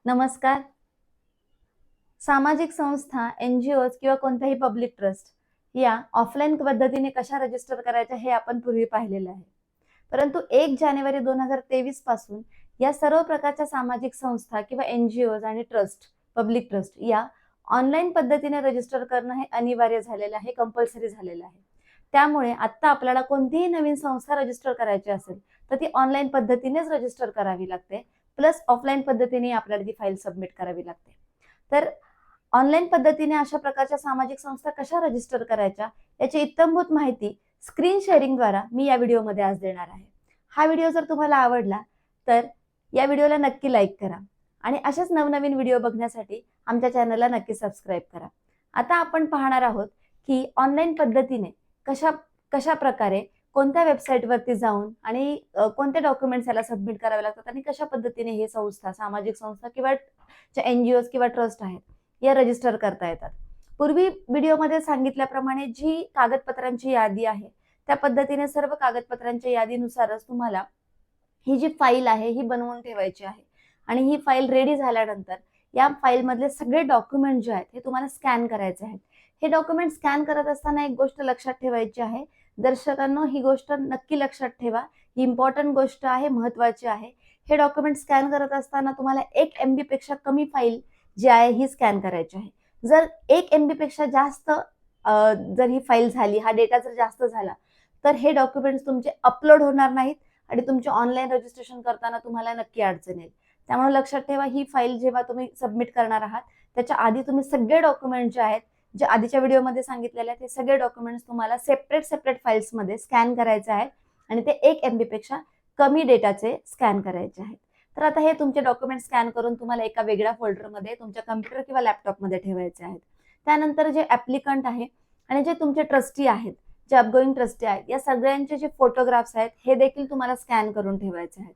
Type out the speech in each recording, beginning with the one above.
नमस्कार. सामाजिक संस्था, एन-जी-ओज किंवा कोणताही पब्लिक ट्रस्ट या ऑफलाईन पद्धतीने कशा रजिस्टर करायच्या हे आपण पूर्वी पाहिलेलं आहे. परंतु 1 जानेवारी 2023 पासून या सर्व प्रकारच्या सामाजिक संस्था किंवा एन-जी-ओज आणि ट्रस्ट, पब्लिक ट्रस्ट या ऑनलाईन पद्धतीने रजिस्टर करणं हे अनिवार्य झालेलं आहे, कंपल्सरी झालेलं आहे. त्यामुळे आता आपल्याला कोणतीही नवीन संस्था रजिस्टर करायची असेल, तर ती ऑनलाईन पद्धतीनेच रजिस्टर करावी लागते. प्लस ऑफलाईन पद्धतीने आपल्याला ती फाईल सबमिट करावी लागते. तर ऑनलाईन पद्धतीने अशा प्रकारच्या सामाजिक संस्था कशा रजिस्टर करायच्या याची इत्थंभूत माहिती स्क्रीन शेअरिंगद्वारा मी या व्हिडिओमध्ये आज देणार आहे. हा व्हिडिओ जर तुम्हाला आवडला तर या व्हिडिओला नक्की लाईक करा आणि अशाच नवनवीन व्हिडिओ बघण्यासाठी आमच्या चॅनलला नक्की सबस्क्राईब करा. आता आपण पाहणार आहोत की ऑनलाईन पद्धतीने कशा कशा प्रकारे कोणत्या वेबसाईटवरती जाऊन आणि कोणते डॉक्युमेंट्स याला सबमिट करावे लागतात आणि कशा पद्धतीने हे संस्था, सामाजिक संस्था किंवा एन-जी-ओज किंवा ट्रस्ट आहेत या रजिस्टर करता येतात. पूर्वी व्हिडिओमध्ये सांगितल्याप्रमाणे जी कागदपत्रांची यादी आहे त्या पद्धतीने सर्व कागदपत्रांच्या यादीनुसारच तुम्हाला ही जी फाईल आहे ही बनवून ठेवायची आहे आणि ही फाईल रेडी झाल्यानंतर या फाईल मधले सगळे डॉक्युमेंट जे आहेत हे तुम्हाला स्कॅन करायचे आहेत. हे डॉक्युमेंट स्कॅन करत असताना एक गोष्ट लक्षात ठेवायची आहे. दर्शकांनो, ही गोष्ट नक्की लक्षात ठेवा. ही इम्पॉर्टंट गोष्ट आहे, महत्वाची आहे. हे डॉक्युमेंट स्कॅन करत असताना तुम्हाला 1 MB पेक्षा कमी फाईल जी आहे ही स्कॅन करायची आहे. जर 1 MB पेक्षा जास्त जर ही फाईल झाली, हा डेटा जर जास्त झाला तर हे डॉक्युमेंट्स तुमचे अपलोड होणार नाहीत आणि तुमचे ऑनलाईन रजिस्ट्रेशन करताना तुम्हाला नक्की अडचण येईल. त्यामुळे लक्षात ठेवा, ही फाईल जेव्हा तुम्ही सबमिट करणार आहात त्याच्या आधी तुम्ही सगळे डॉक्युमेंट जे आहेत, जे आधीच्या व्हिडिओमध्ये सांगितलेले आहेत, ते सगळे डॉक्युमेंट्स तुम्हाला सेपरेट फाईल्समध्ये स्कॅन करायचे आहेत आणि ते 1 MB पेक्षा कमी डेटाचे स्कॅन करायचे आहेत. तर आता हे तुमचे डॉक्युमेंट स्कॅन करून तुम्हाला एका वेगळ्या फोल्डरमध्ये तुमच्या कम्प्युटर किंवा लॅपटॉपमध्ये ठेवायचे आहेत. त्यानंतर जे ऍप्लिकंट आहे आणि जे तुमचे ट्रस्टी आहेत, जे अपगोईंग ट्रस्टी आहेत, या सगळ्यांचे जे फोटोग्राफ्स आहेत हे देखील तुम्हाला स्कॅन करून ठेवायचे आहेत.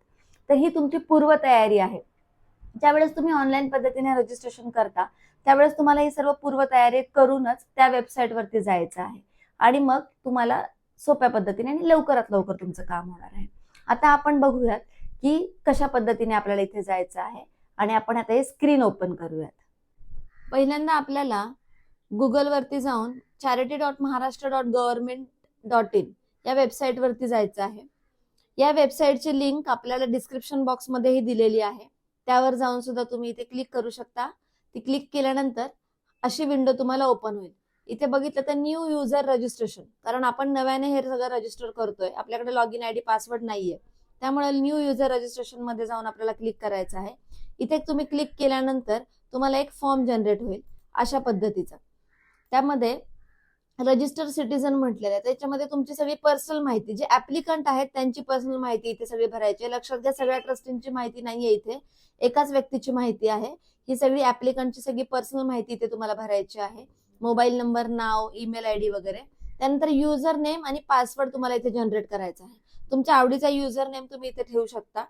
तर ही तुमची पूर्वतयारी आहे. ज्यावेळेस तुम्ही ऑनलाईन पद्धतीने रजिस्ट्रेशन करता त्यावेळेस तुम्हाला ही सर्व पूर्वतयारी करूनच त्या वेबसाईटवरती जायचं आहे आणि मग तुम्हाला सोप्या पद्धतीने आणि लवकरात लवकर तुमचं काम होणार आहे. आता आपण बघूयात की कशा पद्धतीने आपल्याला इथे जायचं आहे आणि आपण आता हे स्क्रीन ओपन करूयात. पहिल्यांदा आपल्याला गुगलवरती जाऊन charity.maharashtra.government.in या वेबसाईटवरती जायचं आहे. या वेबसाईटची लिंक आपल्याला डिस्क्रिप्शन बॉक्समध्येही दिलेली आहे. त्यावर जाऊन सुद्धा तुम्ही इथे क्लिक करू शकता. ती क्लिक केल्यानंतर अशी विंडो तुम्हाला ओपन होईल. इथे बघितलं तर न्यू युजर रजिस्ट्रेशन, कारण आपण नव्याने हे सगळं रजिस्टर करतोय, आपल्याकडे लॉगिन आयडी पासवर्ड नाहीये, त्यामुळे न्यू युजर रजिस्ट्रेशन मध्ये जाऊन आपल्याला क्लिक करायचं आहे. इथे तुम्ही क्लिक केल्यानंतर तुम्हाला एक फॉर्म जनरेट होईल अशा पद्धतीचा. त्यामध्ये रजिस्टर सिटीजन म्हटलेलं आहे. त्याच्यामध्ये तुमची सगळी पर्सनल माहिती, जे ऍप्लिकंट आहेत त्यांची पर्सनल माहिती इथे सगळी भरायची आहे. लक्षात घ्या, सगळ्या ट्रस्टींची माहिती नाहीये, इथे एकाच व्यक्तीची माहिती आहे. ही सगळी ऍप्लिकंटची सगळी पर्सनल माहिती इथे तुम्हाला भरायची आहे. मोबाईल नंबर, नाव, ईमेल आयडी वगैरे. त्यानंतर युजर नेम आणि पासवर्ड तुम्हाला इथे जनरेट करायचा आहे. तुमच्या आवडीचा युजर नेम तुम्ही इथे ठेवू शकता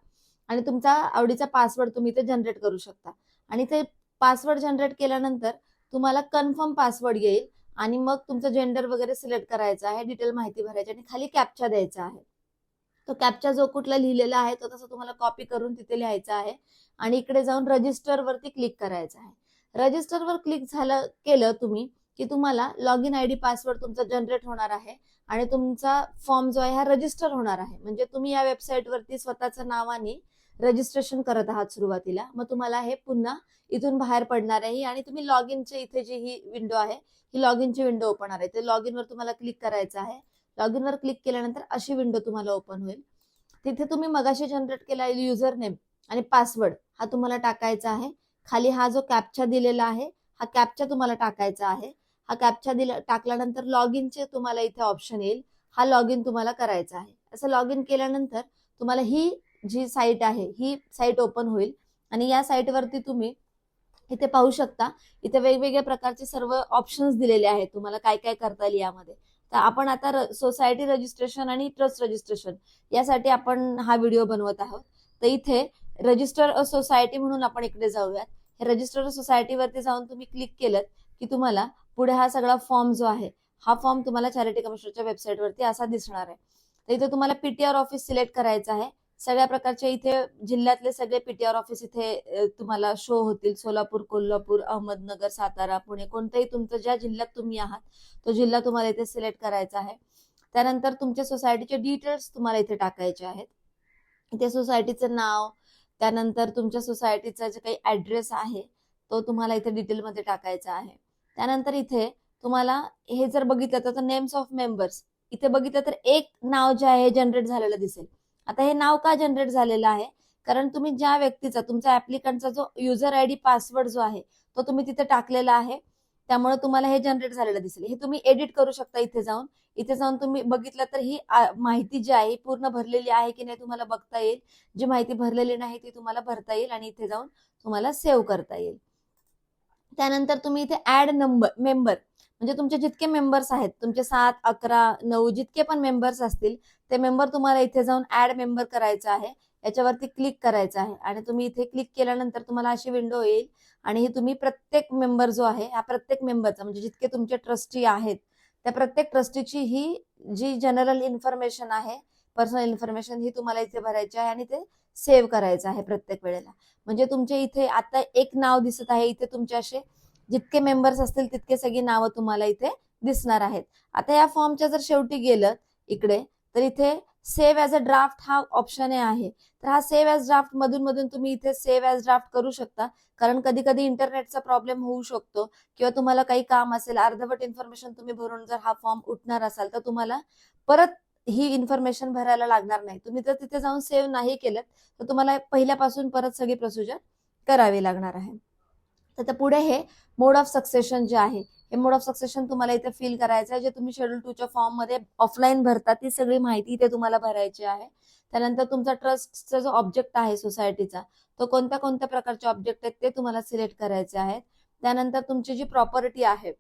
आणि तुमचा आवडीचा पासवर्ड तुम्ही इथे जनरेट करू शकता. आणि ते पासवर्ड जनरेट केल्यानंतर तुम्हाला कन्फर्म पासवर्ड येईल आणि मग तुमचं जेंडर वगैरे सिलेक्ट करायचं आहे, डिटेल माहिती भरायची आणि खाली कॅप्चा द्यायचा आहे. तो कॅप्चा जो कुठला लिहिलेला आहे तो तसा तुम्हाला कॉपी करून तिथे लिहायचा आहे आणि इकडे जाऊन रजिस्टर वरती क्लिक करायचं आहे. रजिस्टरवर क्लिक केलं तुम्ही की तुम्हाला लॉगिन आयडी पासवर्ड तुमचा जनरेट होणार आहे आणि तुमचा फॉर्म जो आहे हा रजिस्टर होणार आहे. म्हणजे तुम्ही या वेबसाईट वरती स्वतःच्या नावाने रजिस्ट्रेशन करत आहात सुरुवातीला. मग तुम्हाला हे पुन्हा इथून बाहेर पडणार आहे आणि तुम्ही लॉग इनची इथे जी ही विंडो आहे ही लॉग इनची विंडो ओपन आहे. ते लॉग इन वर तुम्हाला क्लिक करायचं आहे. लॉग इन वर क्लिक केल्यानंतर अशी विंडो तुम्हाला ओपन होईल. तिथे तुम्ही मगाशी जनरेट केलेला युजर नेम आणि पासवर्ड हा तुम्हाला टाकायचा आहे. खाली हा जो कॅप्चा दिलेला आहे हा कॅप्चा तुम्हाला टाकायचा आहे. हा कॅप्चा टाकल्यानंतर लॉग इनचे तुम्हाला इथे ऑप्शन येईल. हा लॉग इन तुम्हाला करायचा आहे. असं लॉग इन केल्यानंतर तुम्हाला ही जी साईट आहे ही साईट ओपन होईल आणि या साईट वरती तुम्ही इथे पाहू शकता, इथे वेगवेगळ्या प्रकारचे सर्व ऑप्शन्स दिलेले आहेत तुम्हाला काय काय करता येईल यामध्ये. तर आपण आता सोसायटी रजिस्ट्रेशन आणि ट्रस्ट रजिस्ट्रेशन यासाठी आपण हा व्हिडिओ बनवत आहोत. तर इथे रजिस्टर अ सोसायटी म्हणून आपण इकडे जाऊयात. हे रजिस्टर सोसायटी वरती जाऊन तुम्ही क्लिक केलं की तुम्हाला पुढे हा सगळा फॉर्म जो आहे हा फॉर्म तुम्हाला चॅरिटी कमिशनरच्या वेबसाईट वरती असा दिसणार आहे. तर इथे तुम्हाला पीटीआर ऑफिस सिलेक्ट करायचं आहे. सगळ्या प्रकारचे इथे जिल्ह्यातले सगळे पीटीआर ऑफिस इथे तुम्हाला शो होतील. सोलापूर, कोल्हापूर, अहमदनगर, सातारा, पुणे, कोणताही तुमचं ज्या जिल्ह्यात तुम्ही आहात तो जिल्हा तुम्हाला इथे सिलेक्ट करायचा आहे. त्यानंतर तुमच्या सोसायटीचे डिटेल्स तुम्हाला इथे टाकायचे आहेत. इथे सोसायटीचं नाव, त्यानंतर तुमच्या सोसायटीचा जे काही ऍड्रेस आहे तो तुम्हाला इथे डिटेलमध्ये टाकायचा आहे. त्यानंतर इथे तुम्हाला हे जर बघितलं तर नेम्स ऑफ मेंबर्स इथे बघितलं तर एक नाव जे आहे जनरेट झालेलं दिसेल. आता हे नाव का जनरेट झालेलं आहे? कारण तुम्ही ज्या व्यक्तीचा तुमच्या ऍप्लिकंटचा जो युजर आयडी पासवर्ड जो आहे तो तुम्ही तिथे टाकलेला आहे, त्यामुळे तुम्हाला हे जनरेट झालेलं दिसेल. हे तुम्ही एडिट करू शकता इथे जाऊन. इथे जाऊन तुम्ही बघितलं तर ही माहिती जी आहे पूर्ण भरलेली आहे की नाही तुम्हाला बघता येईल. जी माहिती भरलेली नाही ती तुम्हाला भरता येईल आणि इथे जाऊन तुम्हाला सेव्ह करता येईल. त्यानंतर तुम्ही इथे ऍड मेंबर म्हणजे तुमचे जितके मेंबर्स आहेत, तुमचे 7, 11, 9 जितके पण मेंबर्स असतील ते मेंबर तुम्हाला इथे जाऊन ऍड मेंबर करायचं आहे. याच्यावरती क्लिक करायचं आहे आणि तुम्ही इथे क्लिक केल्यानंतर तुम्हाला अशी विंडो येईल आणि ही तुम्ही प्रत्येक मेंबर जो आहे हा प्रत्येक मेंबरचा म्हणजे जितके तुमचे ट्रस्टी आहेत त्या प्रत्येक ट्रस्टीची ही जी जनरल इन्फॉर्मेशन आहे, पर्सनल इन्फॉर्मेशन ही तुम्हाला इथे भरायची आहे आणि ते सेव्ह करायचं आहे प्रत्येक वेळेला. म्हणजे तुमचे इथे आता एक नाव दिसत आहे, इथे तुमचे असे जितके मेंबर्स असतील तितके सगळी नावं तुम्हाला इथे दिसणार आहेत. आता या फॉर्मच्या जर शेवटी गेलं इकडे तर इथे सेव्ह ॲज अ ड्राफ्ट हा ऑप्शन आहे. तर हा सेव्ह ॲज ड्राफ्ट मधून तुम्ही इथे सेव्ह ॲज ड्राफ्ट करू शकता. कारण कधी कधी इंटरनेटचा प्रॉब्लेम होऊ शकतो किंवा तुम्हाला काही काम असेल, अर्धवट इन्फॉर्मेशन तुम्ही भरून जर हा फॉर्म उठणार असाल तर तुम्हाला परत ही इन्फॉर्मेशन भरायला लागणार नाही. तुम्ही जर तिथे जाऊन सेव्ह नाही केलं तर तुम्हाला पहिल्यापासून परत सगळी प्रोसिजर करावी लागणार आहे. तर पुढे हे मोड ऑफ सक्सेशन जे आहे हे मोड ऑफ सक्सेशन तुम्हाला इथे फिल करायचं आहे. जे तुम्ही शेड्यूल 2च्या फॉर्म मध्ये ऑफलाईन भरता ती सगळी माहिती इथे तुम्हाला भरायची आहे. त्यानंतर तुमचा ट्रस्टचा जो ऑब्जेक्ट आहे सोसायटीचा तो कोणत्या कोणत्या प्रकारचे ऑब्जेक्ट आहेत ते तुम्हाला सिलेक्ट करायचे आहेत. त्यानंतर तुमची जी प्रॉपर्टी आहे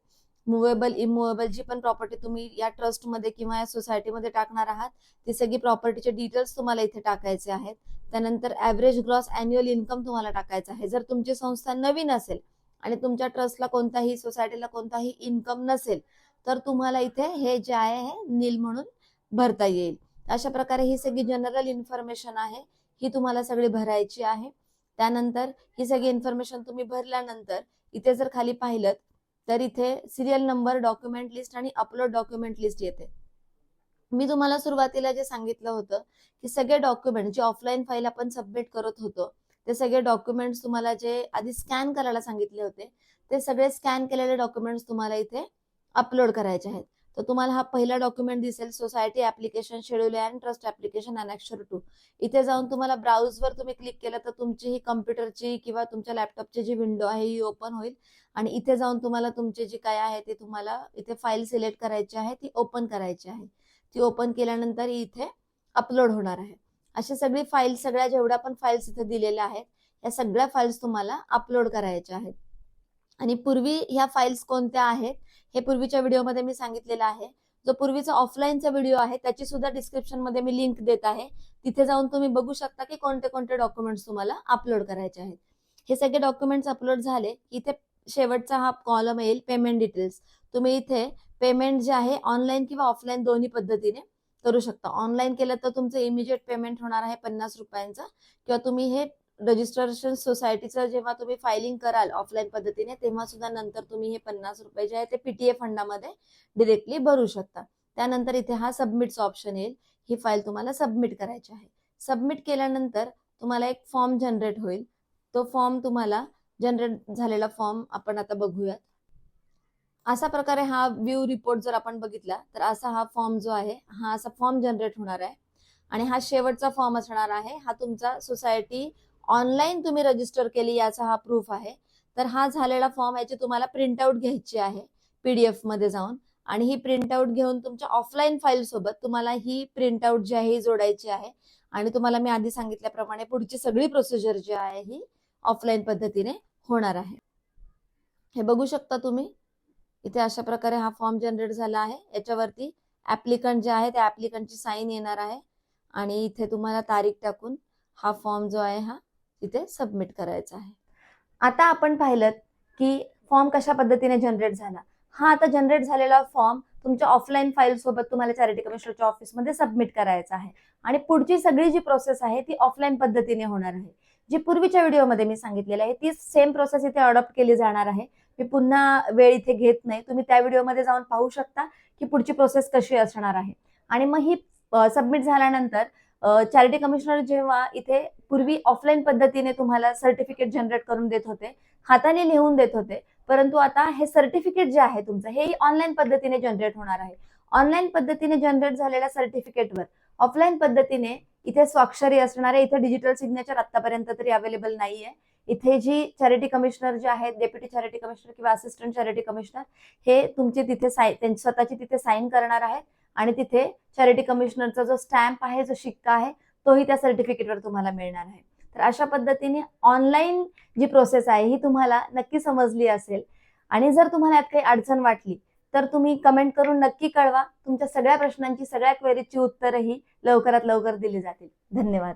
मुव्हेबल, इमुव्हेबल जी पण प्रॉपर्टी तुम्ही या ट्रस्टमध्ये किंवा या सोसायटीमध्ये टाकणार आहात ती सगळी प्रॉपर्टीचे डिटेल्स तुम्हाला इथे टाकायचे आहेत. त्यानंतर ऍव्हरेज ग्रॉस अॅन्युअल इन्कम तुम्हाला टाकायचं आहे. जर तुमची संस्था नवीन असेल आणि तुमच्या ट्रस्टला कोणताही सोसायटीला कोणताही इन्कम नसेल तर तुम्हाला इथे हे जे आहे हे नील म्हणून भरता येईल. अशा प्रकारे ही सगळी जनरल इन्फॉर्मेशन आहे ही तुम्हाला सगळी भरायची आहे. त्यानंतर ही सगळी इन्फॉर्मेशन तुम्ही भरल्यानंतर इथे जर खाली पाहिलं तर इथे सिरियल नंबर, डॉक्युमेंट लिस्ट आणि अपलोड डॉक्युमेंट लिस्ट येते. मी तुम्हाला सुरुवातीला जे सांगितलं होतं की सगळे डॉक्युमेंट जे ऑफलाईन फाईल आपण सबमिट करत होतो ते सगळे डॉक्युमेंट्स तुम्हाला जे आधी स्कॅन करायला सांगितले होते ते सगळे स्कॅन केलेले डॉक्युमेंट्स तुम्हाला इथे अपलोड करायचे आहेत. तर तुम्हाला हा पहिला डॉक्युमेंट दिसेल society application schedule and trust application annexure 2. इथे जाऊन तुम्हाला ब्राउजवर तुम्ही क्लिक केलं तर तुमची ही कम्प्युटरची किंवा तुमच्या लॅपटॉपची जी विंडो आहे ही ओपन होईल आणि इथे जाऊन तुम्हाला तुमचे जी काय आहे ते तुम्हाला इथे फाईल सिलेक्ट करायची आहे, ती ओपन करायची आहे. ती ओपन केल्यानंतर इथे अपलोड होणार आहे. अशी सगळी फाईल, सगळ्या जेवढ्या पण फाईल्स इथे दिलेल्या आहेत या सगळ्या फाईल्स तुम्हाला अपलोड करायच्या आहेत. आणि पूर्वी ह्या फाईल्स कोणत्या आहेत हे पूर्वीच्या व्हिडिओमध्ये मी सांगितलेलं आहे. जो पूर्वीचा ऑफलाईनचा व्हिडिओ आहे त्याची सुद्धा डिस्क्रिप्शन मध्ये मी लिंक देत आहे. तिथे जाऊन तुम्ही बघू शकता की कोणते कोणते डॉक्युमेंट्स तुम्हाला अपलोड करायचे आहेत. हे सगळे डॉक्युमेंट्स अपलोड झाले की इथे शेवटचा हा कॉलम येईल पेमेंट डिटेल्स. तुम्ही इथे पेमेंट जे आहे ऑनलाईन किंवा ऑफलाईन दोन्ही पद्धतीने करू शकता. ऑनलाईन केलं तर तुमचं इमिजिएट पेमेंट होणार आहे 50 रुपयांचा किंवा तुम्ही हे रजिस्ट्रेशन सोसायटीचं जेव्हा तुम्ही फायलिंग कराल ऑफलाईन पद्धतीने तेव्हा सुद्धा नंतर तुम्ही हे 50 रुपये जे आहे ते पीटीए फंडामध्ये डिरेक्टली भरू शकता. त्यानंतर इथे हा सबमिटचा ऑप्शन येईल. ही फाईल तुम्हाला सबमिट करायची आहे. सबमिट केल्यानंतर तुम्हाला एक फॉर्म जनरेट होईल. तो फॉर्म तुम्हाला जनरेट झालेला फॉर्म आपण आता बघूयात. अशा प्रकारे हा व्ह्यू रिपोर्ट जर आपण बघितला तर असा हा फॉर्म जो आहे हा असा फॉर्म जनरेट होणार आहे आणि हा शेवटचा फॉर्म असणार आहे. हा तुमचा सोसायटी ऑनलाईन तुम्ही रजिस्टर केली याचा हा प्रूफ आहे. तर हा झालेला फॉर्म याची तुम्हाला प्रिंटआउट घ्यायची आहे पीडीएफ मध्ये जाऊन आणि ही प्रिंटआउट घेऊन तुमच्या ऑफलाईन फाईल सोबत तुम्हाला ही प्रिंटआउट जी आहे ही जोडायची आहे आणि तुम्हाला मी आधी सांगितल्याप्रमाणे पुढची सगळी प्रोसिजर जी आहे ही ऑफलाईन पद्धतीने होणार आहे. हे बघू शकता तुम्ही इथे अशा प्रकारे हा फॉर्म जनरेट झाला आहे. याच्यावरती ऍप्लिकंट जे आहे त्या ऍप्लिकंटची साईन येणार आहे आणि इथे तुम्हाला तारीख टाकून हा फॉर्म जो आहे हा तिथे सबमिट करायचा आहे. आता आपण पाहिलं की फॉर्म कशा पद्धतीने जनरेट झाला. हा आता जनरेट झालेला फॉर्म तुमच्या ऑफलाईन फाईल सोबत तुम्हाला चॅरिटी कमिशनरच्या ऑफिसमध्ये सबमिट करायचा आहे. आणि पुढची सगळी जी प्रोसेस आहे ती ऑफलाईन पद्धतीने होणार आहे. जी पूर्वीच्या व्हिडिओमध्ये मी सांगितलेलं आहे ती सेम प्रोसेस इथे अडॉप्ट केली जाणार आहे. मी पुन्हा वेळ इथे घेत नाही, तुम्ही त्या व्हिडिओमध्ये जाऊन पाहू शकता की पुढची प्रोसेस कशी असणार आहे. आणि मग ही सबमिट झाल्यानंतर चॅरिटी कमिशनर जेव्हा इथे पूर्वी ऑफलाईन पद्धतीने तुम्हाला सर्टिफिकेट जनरेट करून देत होते, हाताने लिहून देत होते, परंतु आता हे सर्टिफिकेट जे आहे तुमचं हे ऑनलाईन पद्धतीने जनरेट होणार आहे. ऑनलाईन पद्धतीने जनरेट झालेल्या सर्टिफिकेटवर ऑफलाईन पद्धतीने इथे स्वाक्षरी असणार आहे. इथे डिजिटल सिग्नेचर आतापर्यंत तरी अवेलेबल नाहीये. इथे जी चॅरिटी कमिशनर जे आहेत, डेप्युटी चॅरिटी कमिशनर किंवा असिस्टंट चॅरिटी कमिशनर, हे तुमचे तिथे त्यांची स्वतःची तिथे साईन करणार आहेत आणि तिथे चॅरिटी कमिशनरचा जो स्टॅम्प आहे, जो शिक्का आहे, तोही त्या सर्टिफिकेटवर तुम्हाला मिळणार आहे. तर अशा पद्धतीने ऑनलाईन जी प्रोसेस आहे ही तुम्हाला नक्की समजली असेल. आणि जर तुम्हाला यात काही अडचण वाटली तर तुम्ही कमेंट करून नक्की कळवा. तुमच्या सगळ्या प्रश्नांची, सगळ्या क्वेरीजची उत्तरही लवकरात लवकर दिली जातील. धन्यवाद.